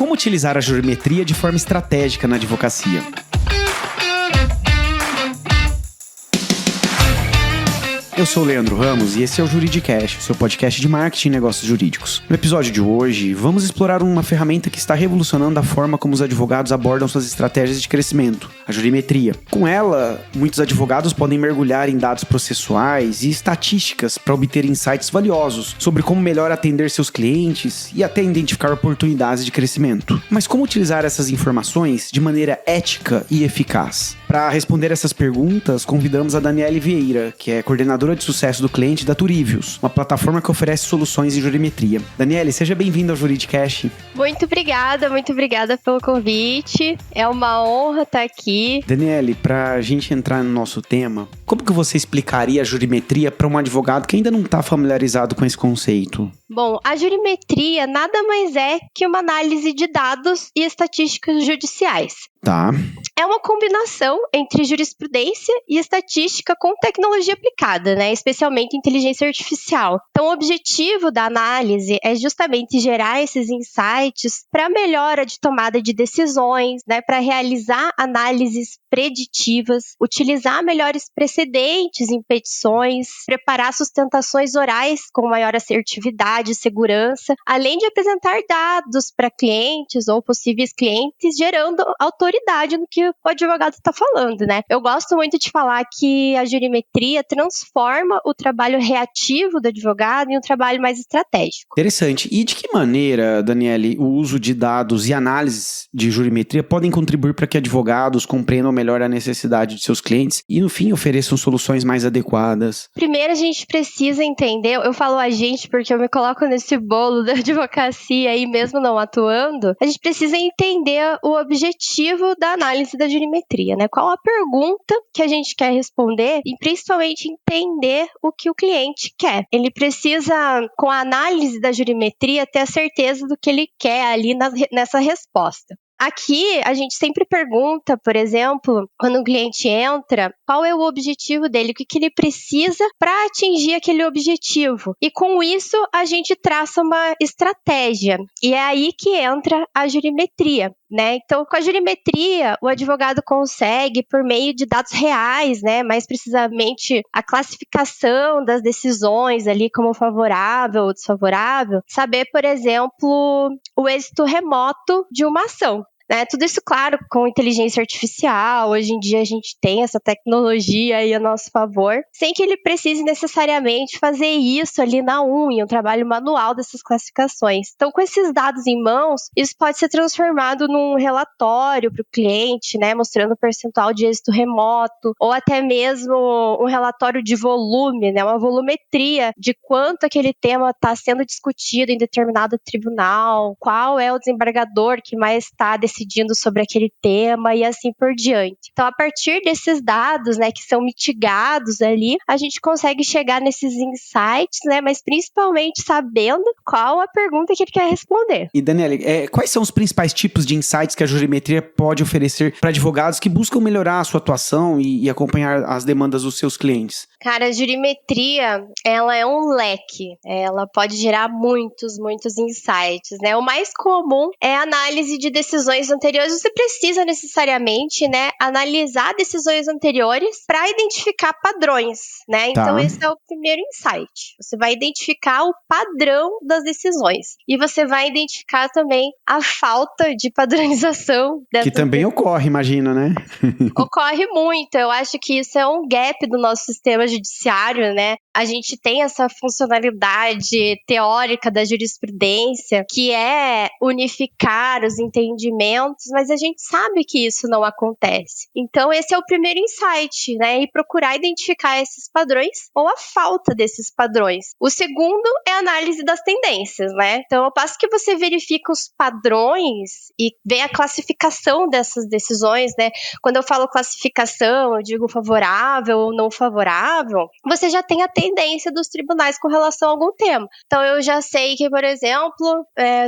Como utilizar a jurimetria de forma estratégica na advocacia? Eu sou o Leandro Ramos e esse é o Juridicast, seu podcast de marketing e negócios jurídicos. No episódio de hoje, vamos explorar uma ferramenta que está revolucionando a forma como os advogados abordam suas estratégias de crescimento, a jurimetria. Com ela, muitos advogados podem mergulhar em dados processuais e estatísticas para obter insights valiosos sobre como melhor atender seus clientes e até identificar oportunidades de crescimento. Mas como utilizar essas informações de maneira ética e eficaz? Para responder essas perguntas, convidamos a Daniele Vieira, que é coordenadora de sucesso do cliente da Turivius, uma plataforma que oferece soluções em jurimetria. Daniele, seja bem-vinda ao Juridicast. Muito obrigada pelo convite. É uma honra estar aqui. Daniele, para a gente entrar no nosso tema, como que você explicaria a jurimetria para um advogado que ainda não está familiarizado com esse conceito? Bom, a jurimetria nada mais é que uma análise de dados e estatísticas judiciais. Tá. É uma combinação entre jurisprudência e estatística com tecnologia aplicada, né? Especialmente inteligência artificial. Então, o objetivo da análise é justamente gerar esses insights para melhora de tomada de decisões, né? Para realizar análises preditivas, utilizar melhores precedentes em petições, preparar sustentações orais com maior assertividade e segurança, além de apresentar dados para clientes ou possíveis clientes, gerando autoridade no que o advogado está falando, né? Eu gosto muito de falar que a jurimetria transforma o trabalho reativo do advogado em um trabalho mais estratégico. Interessante. E de que maneira, Daniele, o uso de dados e análises de jurimetria podem contribuir para que advogados compreendam melhor a necessidade de seus clientes e, no fim, ofereçam soluções mais adequadas? Primeiro, a gente precisa entender, eu falo a gente porque eu me coloco nesse bolo da advocacia aí mesmo não atuando, a gente precisa entender o objetivo da análise da jurimetria, né? Qual a pergunta que a gente quer responder e principalmente entender o que o cliente quer. Ele precisa, com a análise da jurimetria, ter a certeza do que ele quer ali nessa resposta. Aqui, a gente sempre pergunta, por exemplo, quando o cliente entra, qual é o objetivo dele, o que ele precisa para atingir aquele objetivo. E com isso, a gente traça uma estratégia. E é aí que entra a jurimetria, né? Então, com a jurimetria, o advogado consegue, por meio de dados reais, né, mais precisamente a classificação das decisões ali como favorável ou desfavorável, saber, por exemplo, o êxito remoto de uma ação. Tudo isso, claro, com inteligência artificial. Hoje em dia a gente tem essa tecnologia aí a nosso favor, sem que ele precise necessariamente fazer isso ali na unha, um trabalho manual dessas classificações. Então, com esses dados em mãos, isso pode ser transformado num relatório para o cliente, né, mostrando o percentual de êxito remoto, ou até mesmo um relatório de volume, né, uma volumetria de quanto aquele tema está sendo discutido em determinado tribunal, qual é o desembargador que mais está decidindo sobre aquele tema e assim por diante. Então, a partir desses dados, né, que são mitigados ali, a gente consegue chegar nesses insights, né, mas principalmente sabendo qual a pergunta que ele quer responder. E, Daniele, quais são os principais tipos de insights que a jurimetria pode oferecer para advogados que buscam melhorar a sua atuação e acompanhar as demandas dos seus clientes? Cara, a jurimetria, ela é um leque. Ela pode gerar muitos insights, né? O mais comum é a análise de decisões anteriores. Você precisa necessariamente, né, analisar decisões anteriores para identificar padrões, né? Tá. Então, esse é o primeiro insight. Você vai identificar o padrão das decisões. E você vai identificar também a falta de padronização dessas que também ocorre, imagina, né? Ocorre muito. Eu acho que isso é um gap do nosso sistema judiciário, né? A gente tem essa funcionalidade teórica da jurisprudência, que é unificar os entendimentos, mas a gente sabe que isso não acontece. Então, esse é o primeiro insight, né? E procurar identificar esses padrões ou a falta desses padrões. O segundo é a análise das tendências, né? Então, ao passo que você verifica os padrões e vê a classificação dessas decisões, né? Quando eu falo classificação, eu digo favorável ou não favorável, você já tem a tendência dos tribunais com relação a algum tema. Então, eu já sei que, por exemplo,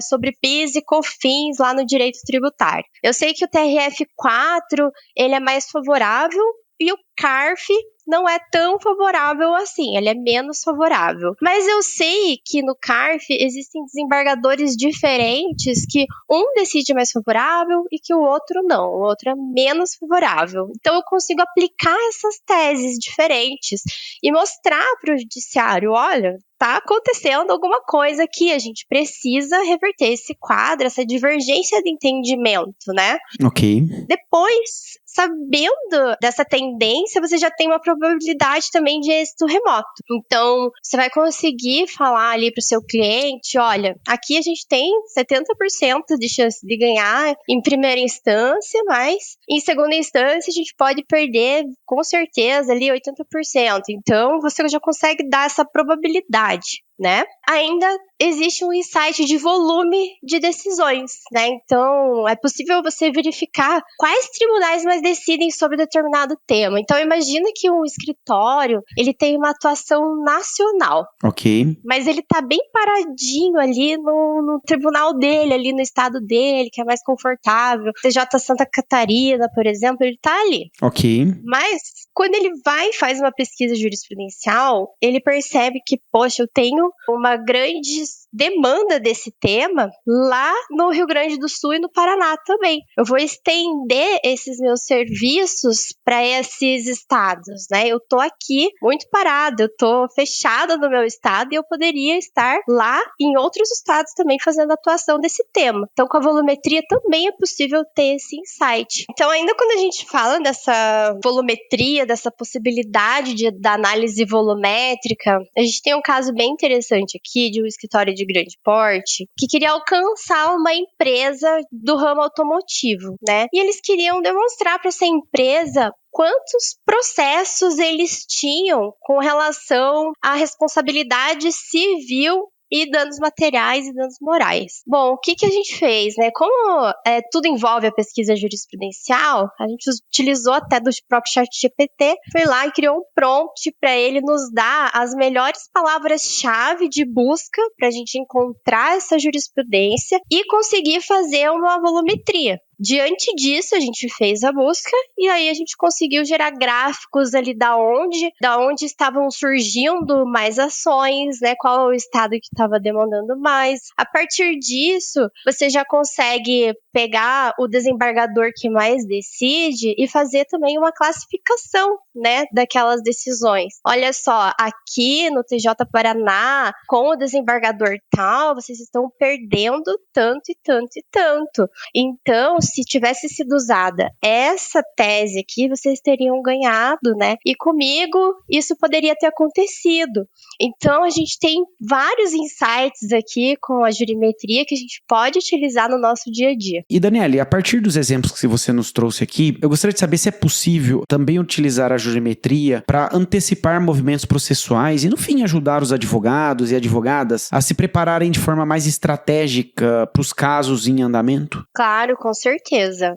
sobre PIS e COFINS lá no direito tributário. Eu sei que o TRF4, ele é mais favorável e o CARF não é tão favorável assim, ele é menos favorável. Mas eu sei que no CARF existem desembargadores diferentes que um decide mais favorável e que o outro não, o outro é menos favorável. Então eu consigo aplicar essas teses diferentes e mostrar para o judiciário, olha, tá acontecendo alguma coisa aqui, a gente precisa reverter esse quadro, essa divergência de entendimento, né? Ok. Depois, sabendo dessa tendência, você já tem uma probabilidade também de êxito remoto. Então, você vai conseguir falar ali para o seu cliente, olha, aqui a gente tem 70% de chance de ganhar em primeira instância, mas em segunda instância a gente pode perder com certeza ali 80%. Então, você já consegue dar essa probabilidade, né? Ainda existe um insight de volume de decisões, né? Então, é possível você verificar quais tribunais mais decidem sobre determinado tema. Então, imagina que um escritório, ele tem uma atuação nacional. Ok. Mas ele tá bem paradinho ali no tribunal dele, ali no estado dele, que é mais confortável. TJ Santa Catarina, por exemplo, ele tá ali. Ok. Mas, quando ele vai e faz uma pesquisa jurisprudencial, ele percebe que, poxa, eu tenho uma grande demanda desse tema lá no Rio Grande do Sul e no Paraná também. Eu vou estender esses meus serviços para esses estados, né? Eu tô aqui muito parada, eu tô fechada no meu estado e eu poderia estar lá em outros estados também fazendo atuação desse tema. Então, com a volumetria também é possível ter esse insight. Então, ainda quando a gente fala dessa volumetria, dessa possibilidade da análise volumétrica, a gente tem um caso bem interessante aqui de um escritório de grande porte que queria alcançar uma empresa do ramo automotivo, né? E eles queriam demonstrar para essa empresa quantos processos eles tinham com relação à responsabilidade civil e danos materiais e danos morais. Bom, o que a gente fez, né? Como tudo envolve a pesquisa jurisprudencial, a gente utilizou até do próprio ChatGPT, foi lá e criou um prompt para ele nos dar as melhores palavras-chave de busca para a gente encontrar essa jurisprudência e conseguir fazer uma volumetria. Diante disso, a gente fez a busca e aí a gente conseguiu gerar gráficos ali da onde estavam surgindo mais ações, né? Qual é o estado que estava demandando mais. A partir disso, você já consegue pegar o desembargador que mais decide e fazer também uma classificação, né, daquelas decisões. Olha só, aqui no TJ Paraná, com o desembargador tal, vocês estão perdendo tanto e tanto e tanto. Então, se tivesse sido usada essa tese aqui, vocês teriam ganhado, né? E comigo, isso poderia ter acontecido. Então, a gente tem vários insights aqui com a jurimetria que a gente pode utilizar no nosso dia a dia. E Daniele, a partir dos exemplos que você nos trouxe aqui, eu gostaria de saber se é possível também utilizar a jurimetria para antecipar movimentos processuais e, no fim, ajudar os advogados e advogadas a se prepararem de forma mais estratégica para os casos em andamento? Claro, com certeza.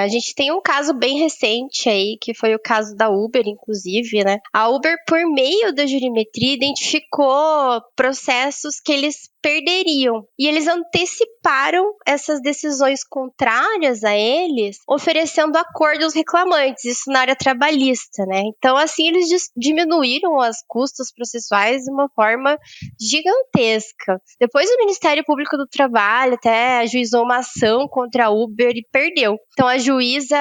A gente tem um caso bem recente aí, que foi o caso da Uber, inclusive, né? A Uber, por meio da jurimetria, identificou processos que eles perderiam. E eles anteciparam essas decisões contrárias a eles, oferecendo acordo aos reclamantes, isso na área trabalhista, né? Então, assim, eles diminuíram os custos processuais de uma forma gigantesca. Depois, o Ministério Público do Trabalho até ajuizou uma ação contra a Uber e perdeu. Então, a juíza,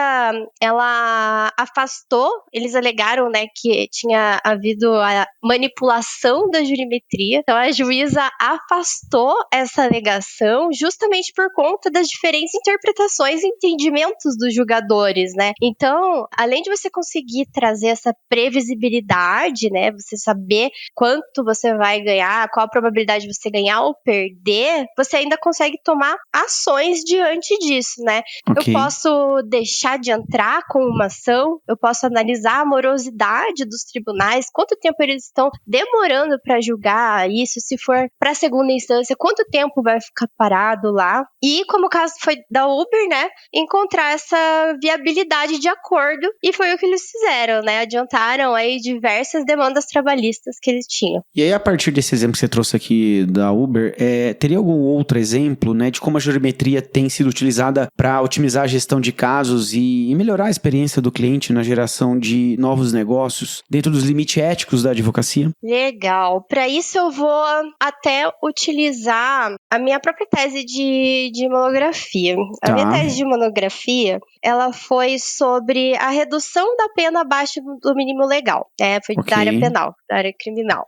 ela afastou, eles alegaram, né, que tinha havido a manipulação da jurimetria. Então, a juíza afastou essa alegação justamente por conta das diferentes interpretações e entendimentos dos julgadores, né? Então, além de você conseguir trazer essa previsibilidade, né, você saber quanto você vai ganhar, qual a probabilidade de você ganhar ou perder, você ainda consegue tomar ações diante disso, né? Okay. Eu posso deixar de entrar com uma ação, eu posso analisar a morosidade dos tribunais, quanto tempo eles estão demorando para julgar isso, se for para a segunda instância, quanto tempo vai ficar parado lá. E, como o caso foi da Uber, né, encontrar essa viabilidade de acordo. E foi o que eles fizeram, né? Adiantaram aí diversas demandas trabalhistas que eles tinham. E aí, a partir desse exemplo que você trouxe aqui da Uber, teria algum outro exemplo, né, de como a jurimetria tem sido utilizada para otimizar a gestão de casos e melhorar a experiência do cliente na geração de novos negócios dentro dos limites éticos da advocacia? Legal. Para isso eu vou até utilizar a minha própria tese de monografia. A minha tese de monografia, ela foi sobre a redução da pena abaixo do mínimo legal. Foi da área penal, da área criminal.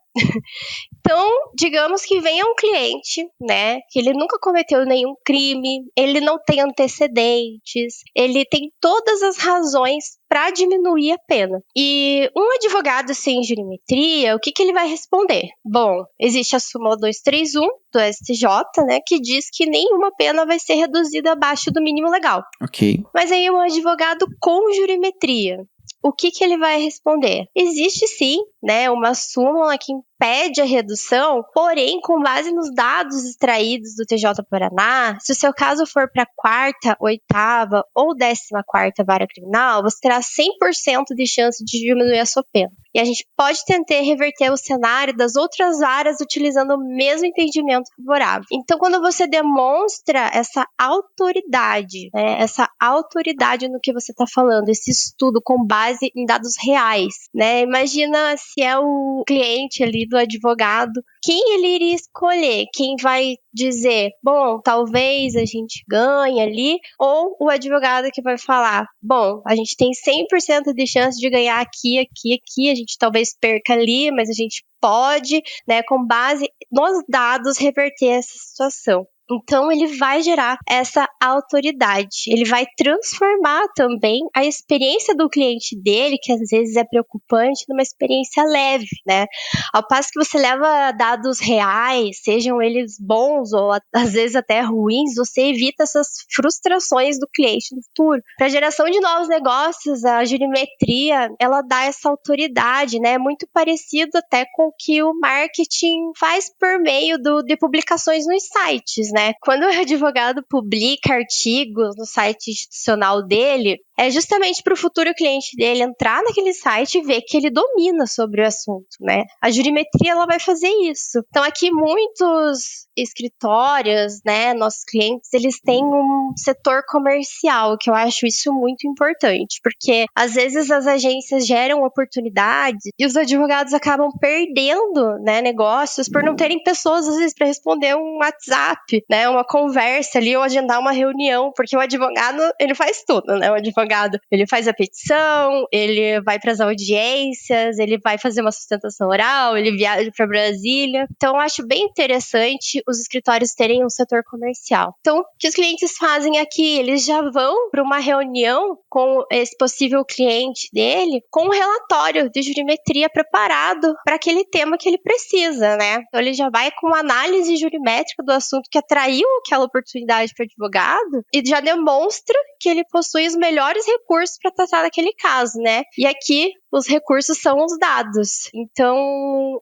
Então, digamos que venha um cliente, né, que ele nunca cometeu nenhum crime, ele não tem antecedentes, ele tem todas as razões para diminuir a pena. E um advogado sem jurimetria, o que ele vai responder? Bom, existe a súmula 231 do STJ, né, que diz que nenhuma pena vai ser reduzida abaixo do mínimo legal. Ok. Mas aí um advogado com jurimetria, o que ele vai responder? Existe sim, né, uma súmula que impede a redução, porém, com base nos dados extraídos do TJ Paraná, se o seu caso for para a 4ª, 8ª ou 14ª vara criminal, você terá 100% de chance de diminuir a sua pena. E a gente pode tentar reverter o cenário das outras varas utilizando o mesmo entendimento favorável. Então, quando você demonstra essa autoridade, né, essa autoridade no que você está falando, esse estudo com base em dados reais, né? Imagina se é o cliente ali do advogado, quem ele iria escolher? Quem vai dizer, bom, talvez a gente ganhe ali, ou o advogado que vai falar, bom, a gente tem 100% de chance de ganhar aqui, a gente talvez perca ali, mas a gente pode, né, com base nos dados, reverter essa situação. Então, ele vai gerar essa autoridade. Ele vai transformar também a experiência do cliente dele, que às vezes é preocupante, numa experiência leve, né? Ao passo que você leva dados reais, sejam eles bons ou às vezes até ruins, você evita essas frustrações do cliente no futuro. Para a geração de novos negócios, a jurimetria, ela dá essa autoridade, né? Muito parecido até com o que o marketing faz por meio de publicações nos sites, né? Quando o advogado publica artigos no site institucional dele, é justamente para o futuro cliente dele entrar naquele site e ver que ele domina sobre o assunto, né? A jurimetria, ela vai fazer isso. Então, aqui muitos escritórios, né, nossos clientes, eles têm um setor comercial, que eu acho isso muito importante, porque às vezes as agências geram oportunidades e os advogados acabam perdendo, né, negócios por não terem pessoas, às vezes, para responder um WhatsApp, né, uma conversa ali ou agendar uma reunião, porque o advogado, ele faz tudo, né? O advogado, ele faz a petição, ele vai para as audiências, ele vai fazer uma sustentação oral, ele viaja para Brasília. Então, eu acho bem interessante os escritórios terem um setor comercial. Então, o que os clientes fazem aqui? Eles já vão para uma reunião com esse possível cliente dele com um relatório de jurimetria preparado para aquele tema que ele precisa, né? Então, ele já vai com uma análise jurimétrica do assunto que atraiu aquela oportunidade para o advogado e já demonstra que ele possui os melhores recursos para tratar daquele caso, né? E aqui, os recursos são os dados. Então,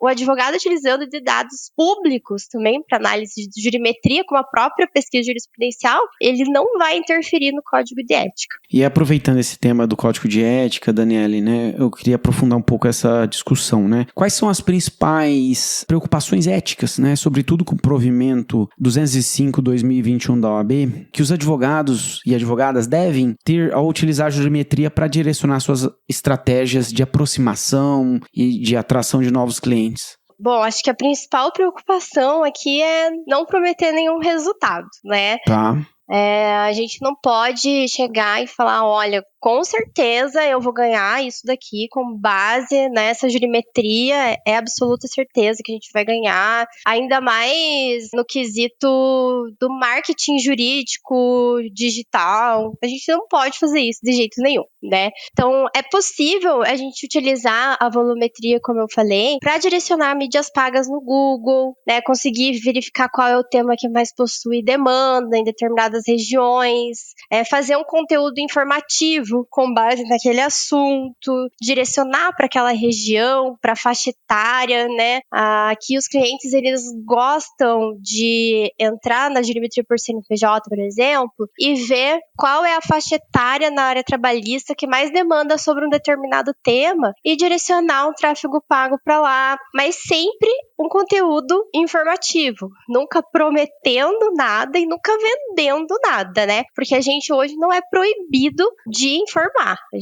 o advogado utilizando de dados públicos também para análise de jurimetria, como a própria pesquisa jurisprudencial, ele não vai interferir no código de ética. E aproveitando esse tema do código de ética, Daniele, né, eu queria aprofundar um pouco essa discussão, né? Quais são as principais preocupações éticas, né, sobretudo com o provimento 205/2021 da OAB, que os advogados e advogadas devem ter ao utilizar a jurimetria para direcionar suas estratégias de aproximação e de atração de novos clientes? Bom, acho que a principal preocupação aqui é não prometer nenhum resultado, né? Tá. A gente não pode chegar e falar, olha, com certeza eu vou ganhar isso daqui com base nessa jurimetria, é absoluta certeza que a gente vai ganhar, ainda mais no quesito do marketing jurídico digital. A gente não pode fazer isso de jeito nenhum, né? Então, é possível a gente utilizar a volumetria, como eu falei, para direcionar mídias pagas no Google, né? Conseguir verificar qual é o tema que mais possui demanda em determinadas regiões, fazer um conteúdo informativo, informativo com base naquele assunto, direcionar para aquela região, para a faixa etária, né? Aqui os clientes, eles gostam de entrar na jurimetria por CNPJ, por exemplo, e ver qual é a faixa etária na área trabalhista que mais demanda sobre um determinado tema e direcionar um tráfego pago para lá, mas sempre um conteúdo informativo, nunca prometendo nada e nunca vendendo nada, né? Porque a gente hoje não é proibido de informar. A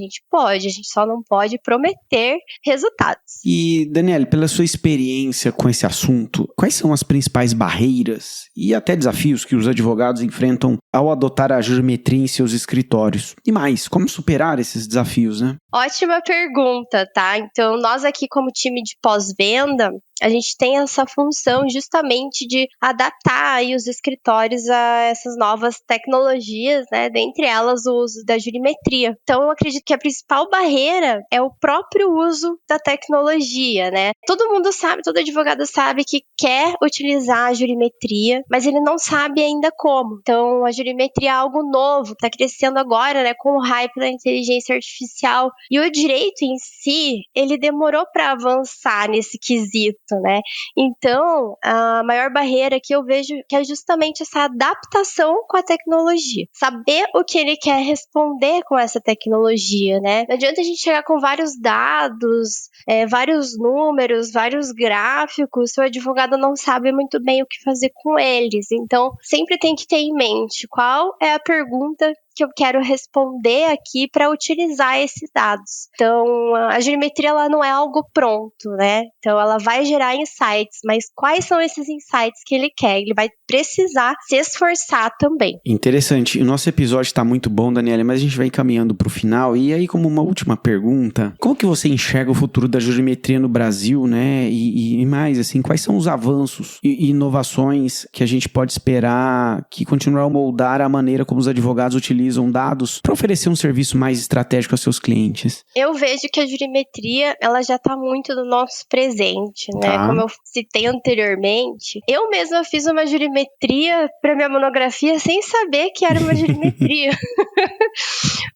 gente só não pode prometer resultados. E, Daniele, pela sua experiência com esse assunto, quais são as principais barreiras e até desafios que os advogados enfrentam ao adotar a jurimetria em seus escritórios? E mais, como superar esses desafios, né? Ótima pergunta, tá? Então, nós aqui como time de pós-venda, a gente tem essa função justamente de adaptar aí os escritórios a essas novas tecnologias, né? Dentre elas o uso da jurimetria. Então, eu acredito que a principal barreira é o próprio uso da tecnologia, né? Todo mundo sabe, todo advogado sabe que quer utilizar a jurimetria, mas ele não sabe ainda como. Então, a jurimetria é algo novo, está crescendo agora, né? Com o hype da inteligência artificial. E o direito em si, ele demorou para avançar nesse quesito, né? Então, a maior barreira que eu vejo que é justamente essa adaptação com a tecnologia. Saber o que ele quer responder com essa tecnologia, né? Não adianta a gente chegar com vários dados, vários números, vários gráficos, se o advogado não sabe muito bem o que fazer com eles. Então, sempre tem que ter em mente qual é a pergunta que eu quero responder aqui para utilizar esses dados. Então, a jurimetria ela não é algo pronto, né? Então, ela vai gerar insights, mas quais são esses insights que ele quer? Ele vai precisar se esforçar também. Interessante. O nosso episódio está muito bom, Daniela, mas a gente vai encaminhando para o final. E aí, como uma última pergunta, como que você enxerga o futuro da jurimetria no Brasil, né? E mais, assim, quais são os avanços e inovações que a gente pode esperar que continuarão a moldar a maneira como os advogados utilizam dados para oferecer um serviço mais estratégico aos seus clientes? Eu vejo que a jurimetria, ela já está muito no nosso presente, né? Tá. Como eu citei anteriormente, eu mesma fiz uma jurimetria para minha monografia sem saber que era uma jurimetria.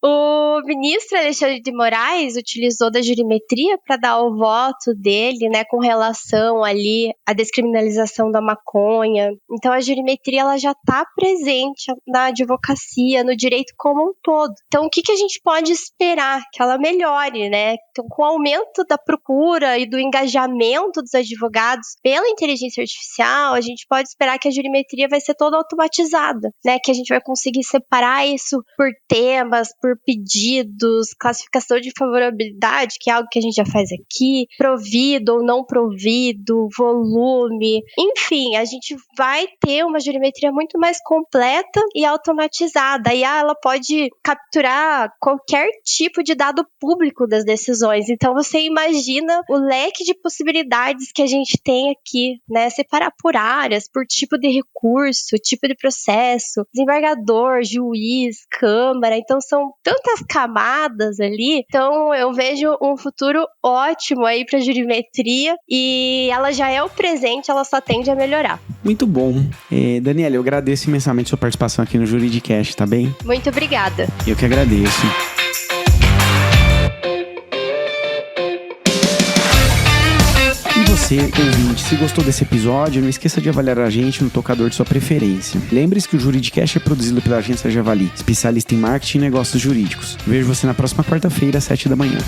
O ministro Alexandre de Moraes utilizou da jurimetria para dar o voto dele, né, com relação ali à descriminalização da maconha. Então, a jurimetria ela já está presente na advocacia, no direito como um todo. Então, o que a gente pode esperar? Que ela melhore, né? Então, com o aumento da procura e do engajamento dos advogados pela inteligência artificial, a gente pode esperar que a jurimetria vai ser toda automatizada, né? Que a gente vai conseguir separar isso por temas, por pedidos, classificação de favorabilidade, que é algo que a gente já faz aqui, provido ou não provido, volume. Enfim, a gente vai ter uma jurimetria muito mais completa e automatizada. E ela pode capturar qualquer tipo de dado público das decisões. Então, você imagina o leque de possibilidades que a gente tem aqui, né? Separar por áreas, por tipo de recurso, tipo de processo, desembargador, juiz, câmara. Então, são tantas camadas ali. Então, eu vejo um futuro ótimo aí para a jurimetria e ela já é o presente, ela só tende a melhorar. Muito bom. Daniela, eu agradeço imensamente a sua participação aqui no Juridicast, tá bem? Muito obrigada. Eu que agradeço. E você, ouvinte, se gostou desse episódio, não esqueça de avaliar a gente no tocador de sua preferência. Lembre-se que o Juridicast é produzido pela Agência Javali, especialista em marketing e negócios jurídicos. Vejo você na próxima quarta-feira, às 7 da manhã.